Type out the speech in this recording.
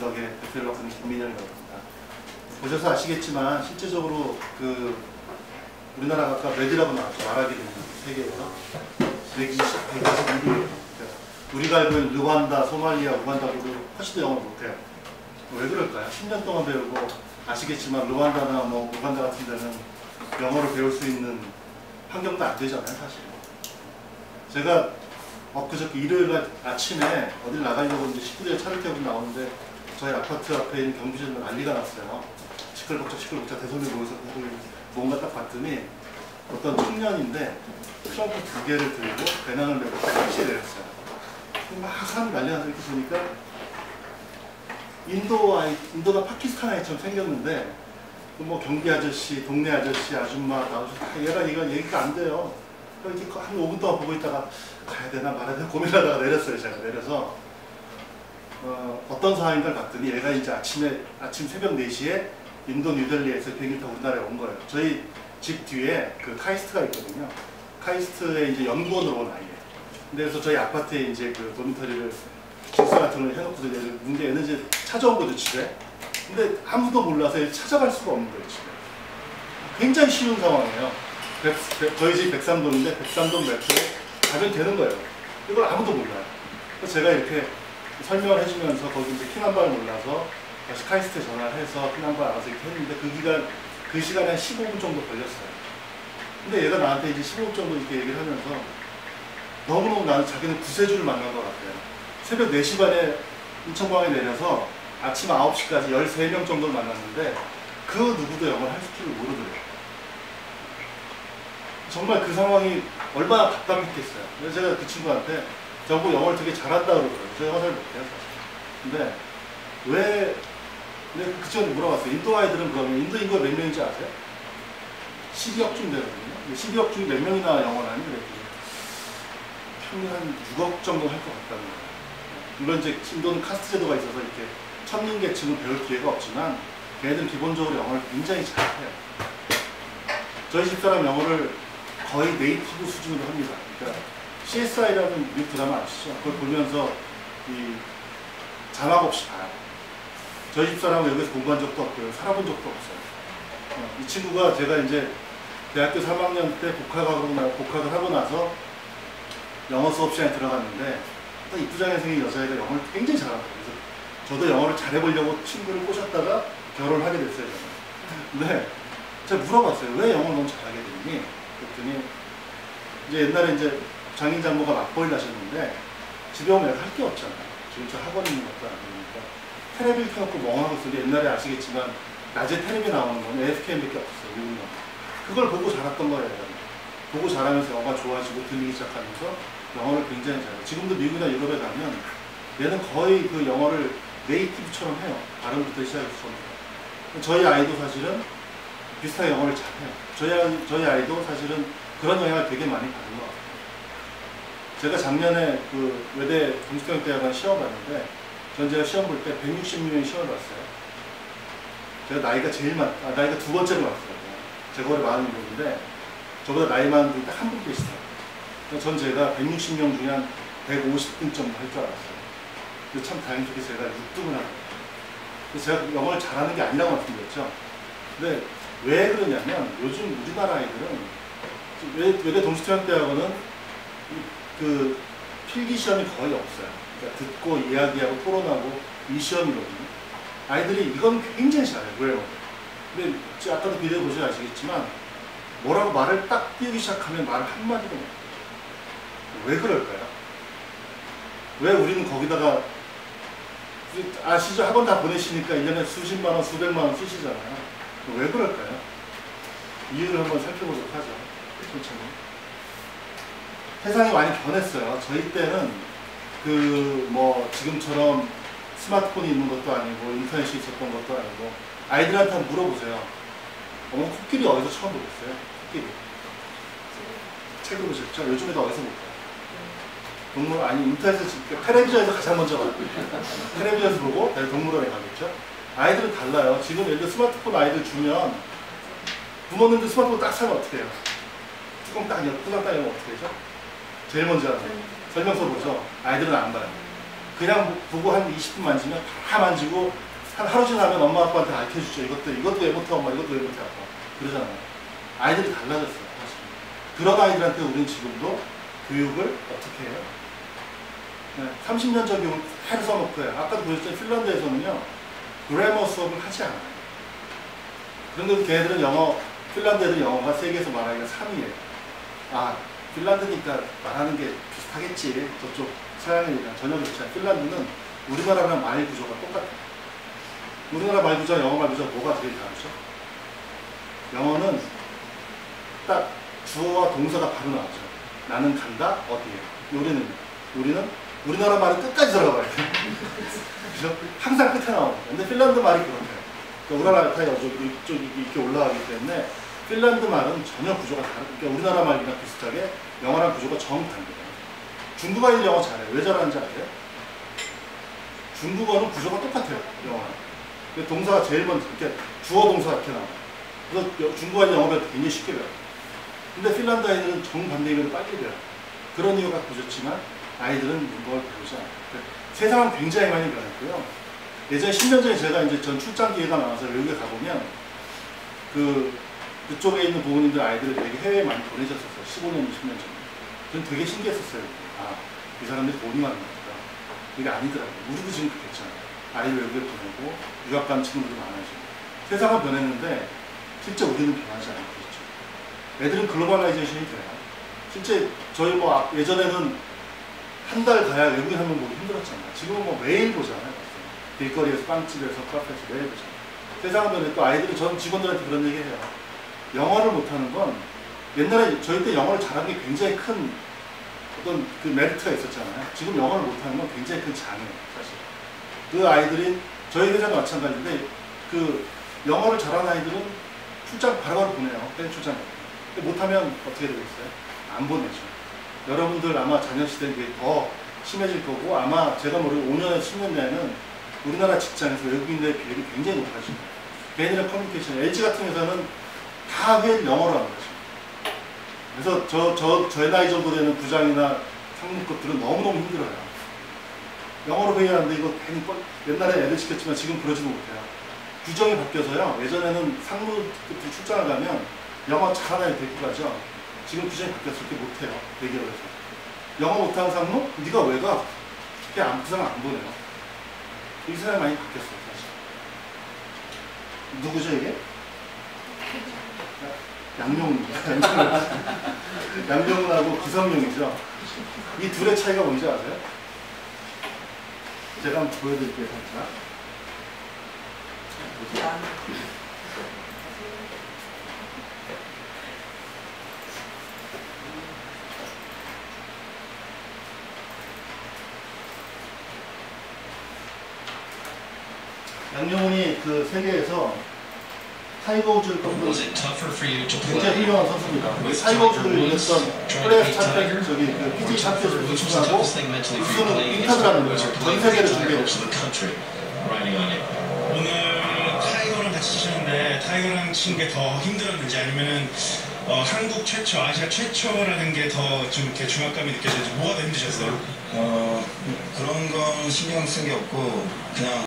지역의 데벨로퍼는 김민영이라고 합니다. 보셔서 아시겠지만 실제적으로 우리나라가 아까 med이라고 나왔죠. 아랍이 세계에서 121위예요. 우리가 알고 있는 르완다, 소말리아, 우간다보다 훨씬 더 영어를 못해요. 왜 그럴까요? 10년 동안 배우고 아시겠지만 르완다나 뭐 우간다 같은 데는 영어를 배울 수 있는 환경도 안 되잖아요, 사실. 제가 엊그저께 일요일날 아침에 어딜 나가려고 이제 식구들이 차를 태우고 나오는데 저희 아파트 앞에 있는 경비실로 난리가 났어요. 시끌벅적 대소리 모여서 뭔가 딱 봤더니 어떤 청년인데 트렁크 2개를 들고 배낭을 메고 택시에 내렸어요. 막 사람이 난리가 나서 이렇게 보니까 인도가 파키스탄 아이처럼 생겼는데 뭐 경비 아저씨, 동네 아저씨, 아줌마 나오셔서 얘가 얘기가 안 돼요. 이렇게 한 5분 동안 보고 있다가 가야 되나 말아야 되나 고민하다가 내렸어요. 제가 내려서 어떤 상황인가를 봤더니 얘가 이제 아침 새벽 4시에 인도 뉴델리에서 비행기 타고 우리나라에 온 거예요. 저희 집 뒤에 그 카이스트가 있거든요. 카이스트에 이제 연구원으로 온 아이예요. 그래서 저희 아파트에 이제 그 도미터리를 직사 같은 걸 해놓고서 얘는 이제 찾아온 거죠, 집에. 근데 아무도 몰라서 찾아갈 수가 없는 거예요, 집에. 굉장히 쉬운 상황이에요. 저희 집 103동인데 103동 매표에 가면 되는 거예요. 이걸 아무도 몰라요. 그래서 제가 이렇게 설명을 해주면서 거기 이제 피난방을 몰라서 다시 카이스트에 전화를 해서 피난방 알아서 이렇게 했는데 그 시간에 한 15분 정도 걸렸어요. 근데 얘가 나한테 이제 15분 정도 이렇게 얘기를 하면서 너무너무 나는 자기는 구세주를 만난 것 같아요. 새벽 4시 반에 인천공항에 내려서 아침 9시까지 13명 정도를 만났는데 그 누구도 영어를 할 줄을 모르더래요. 정말 그 상황이 얼마나 답답했겠어요. 그래서 제가 그 친구한테 저보고 영어를 되게 잘한다 그러더라고요. 저 영어 잘 못해요, 사실. 근데 왜, 내가 그 친구한테 물어봤어요. 인도 아이들은 그러면 인도 인구가 몇 명인지 아세요? 12억쯤 되거든요. 12억 중에 몇 명이나 영어를 하니? 그랬더니 평균 한 6억 정도 할 것 같다는 거예요. 물론 이제 인도는 카스트 제도가 있어서 이렇게 천민계층은 배울 기회가 없지만 걔네들은 기본적으로 영어를 굉장히 잘해요. 저희 집사람 영어를 거의 네이티브 수준으로 합니다. 그러니까 CSI라는 미국 드라마 아시죠? 그걸 보면서 이 자막 없이 봐요. 저희 집사람은 여기서 공부한 적도 없고요. 살아본 적도 없어요. 이 친구가 제가 이제 대학교 3학년 때 복학을 하고 나서 영어 수업 시간에 들어갔는데 딱 이부장에 생긴 여자애가 영어를 굉장히 잘하더라고요. 그래서 저도 영어를 잘해보려고 친구를 꼬셨다가 결혼을 하게 됐어요. 근데 제가 물어봤어요. 왜 영어를 너무 잘하게 됐니? 그랬더니 이제 옛날에 이제 장인 장모가 맞벌이를 하셨는데 집에 오면 할 게 없잖아요. 지금 저 학원 있는 것도 아니니까 테레비를 켜놓고 멍하고 있어요. 옛날에 아시겠지만 낮에 테레비 나오는 거는 AFK밖에 없었어요. 미국 영화. 그걸 보고 자랐던 거예요. 보고 자라면서 영어가 좋아지고 들리기 시작하면서 영어를 굉장히 잘해요. 지금도 미국이나 유럽에 가면 얘는 거의 그 영어를 네이티브처럼 해요. 발음부터 시작해서 처음. 저희 아이도 사실은 비슷하게 영어를 잘해요. 저희 아이도 사실은 그런 영향을 되게 많이 받은 것 같아요. 제가 작년에 그 외대 동시통역대학원 시험 봤는데 제가 시험 볼 때 160명이 시험을 봤어요. 제가 나이가 나이가 두 번째로 왔어요. 제가 올해 46인데 저보다 나이 많은 분이 딱 한 분 계시더라고요. 전 제가 160명 중에 한 150등 정도 할 줄 알았어요. 근데 참 다행스럽게 제가 6등을 하더라고요. 그래서 제가 영어를 잘하는 게 아니라고 말씀드렸죠. 근데 왜 그러냐면 요즘 우리나라 아이들은 외대 동시통역대학원은 그 필기 시험이 거의 없어요. 그러니까 듣고 이야기하고 토론하고 이 시험이거든요. 아이들이 이건 굉장히 잘해요. 왜요? 근데 아까도 비디오 보시면 아시겠지만 뭐라고 말을 딱 띄우기 시작하면 말을 한마디도 못해요. 왜 그럴까요? 왜 우리는 거기다가 아시죠? 학원 다 보내시니까 1년에 수십만 원, 수백만 원 쓰시잖아요. 왜 그럴까요? 이유를 한번 살펴보도록 하죠. 천천히. 세상이 많이 변했어요. 저희 때는 지금처럼 스마트폰이 있는 것도 아니고 인터넷이 있었던 것도 아니고 아이들한테 한번 물어보세요. 어머니 코끼리 어디서 처음 보셨어요? 코끼리. 책으로 보셨죠? 요즘에도 어디서 볼까요? 동물 아니 인터넷에서 텔레비전에서 가장 먼저 봐요. 텔레비전에서 보고 동물원에 가겠죠. 아이들은 달라요. 지금 예를 들어 스마트폰 아이들 주면 부모님들 스마트폰 딱 사면 어떻게 해요? 뚜껑 딱 열면 어떻게 되죠? 제일 먼저 하죠. 설명서 보죠. 아이들은 안 봐요. 그냥 보고 한 20분 만지면 다 만지고 한 하루 지나면 엄마 아빠한테 알려주죠. 이것도 왜 못해 엄마, 이것도 왜 못해 아빠. 그러잖아요. 아이들이 달라졌어요. 사실. 그런 아이들한테 우리는 지금도 교육을 어떻게 해요? 네, 30년 전 교육을 해를 써놓고 해요. 아까도 보셨죠? 핀란드에서는요, 그래머 수업을 하지 않아요. 그런데도 걔네들은 핀란드 애들 영어가 세계에서 말하기가 3위예요. 아, 핀란드니까 말하는 게 비슷하겠지. 저쪽 서양이니까 전혀 그렇지 않아요. 핀란드는 우리나라랑 말 구조가 똑같아요. 우리나라 말 구조와 영어 말 구조가 뭐가 제일 다르죠? 영어는 딱 주어와 동사가 바로 나오죠. 나는 간다, 어디에. 우리는 우리나라 말은 끝까지 들어가 봐야 돼요. 그죠? 항상 끝에 나오거든요. 근데 핀란드 말이 그렇대요. 그러니까 우라라 알타이가 이쪽이 이렇게 올라가기 때문에 핀란드 말은 전혀 구조가 다르고, 그러니까 우리나라 말이랑 비슷하게 영어랑 구조가 정반대예요. 중국 아이들 영어 잘해요. 왜 잘하는지 아세요? 중국어는 구조가 똑같아요. 영어랑. 동사가 제일 먼저 이렇게 주어 동사 이렇게 나와요. 그래서 중국 아이들 영어 배울 때 굉장히 쉽게 배워요. 근데 핀란드 아이들은 정반대로 빨리 배워요. 그런 이유가 보셨지만 아이들은 문법을 배우지 않아요. 그러니까 세상은 굉장히 많이 변했고요. 예전에 10년 전에 제가 이제 전 출장 기회가 나와서 외국에 가보면 그쪽에 있는 부모님들 아이들을 되게 해외에 많이 보내셨었어요. 15년, 20년 전에. 저는 되게 신기했었어요. 아, 이 사람들이 돈이 많은 거니까. 이게 아니더라고요. 우리도 지금 그랬잖아요. 아이를 외국에 보내고 유학 간 친구들도 많아지고. 세상은 변했는데 실제 우리는 변하지 않고 있죠. 애들은 글로벌라이제이션이 돼요. 실제 저희 예전에는 한 달 가야 외국인 한 명 보기 힘들었잖아요. 지금은 매일 보잖아요. 길거리에서, 빵집에서, 카페에서 매일 보잖아요. 세상은 변했고 아이들은 전 직원들한테 그런 얘기 해요. 영어를 못하는 건 옛날에 저희 때 영어를 잘하는 게 굉장히 큰 어떤 그 메리트가 있었잖아요. 지금 영어를 못하는 건 굉장히 큰 장애예요. 사실. 그 아이들이 저희 회사도 마찬가지인데 영어를 잘하는 아이들은 출장 바로바로 보내요. 해외 출장. 못하면 어떻게 되겠어요? 안 보내죠. 여러분들 아마 자녀 시대는 그게 더 심해질 거고 아마 제가 모르고 5년에서 10년 내에는 우리나라 직장에서 외국인들의 비율이 굉장히 높아질 거예요. 걔네들의 커뮤니케이션, LG 같은 회사는 다 회의를 영어로 하는 거죠. 그래서 저의 나이 정도 되는 부장이나 상무급들은 너무너무 힘들어요. 영어로 회의하는데 이거 괜히 옛날에 애들 시켰지만 지금 그러지도 못해요. 규정이 바뀌어서요. 예전에는 상무급들 출장을 가면 영어 잘하는 애들 데리고 가죠. 지금 규정이 바뀌어서 그렇게 못해요. 대기업에서. 영어 못하는 상무? 네가 왜 가? 그냥 그 사람 안 보내요. 이 사람이 많이 바뀌었어요. 사실. 누구죠 이게? 양용훈입니다. 양용훈하고 기성용이죠. 이 둘의 차이가 뭔지 아세요? 제가 한번 보여드릴게요. 살짝. 양용훈이 그 세계에서 타이거 우즈를 꺾은 굉장히 훌륭한 선수입니다. 타이거 우즈를 이겼던 프레스 챔피언 PGA 챔피언을 우승하고 우승 인터뷰라는 거예요. 전 세계를 준비했어요. 오늘 타이거랑 같이 치셨는데 타이거랑 치는 게 더 힘들었는지 아니면은 한국 최초, 아시아 최초라는 게 더 좀 이렇게 중압감이 느껴지는지 뭐가 더 힘드셨어요? 그런 건 신경 쓴 게 없고 그냥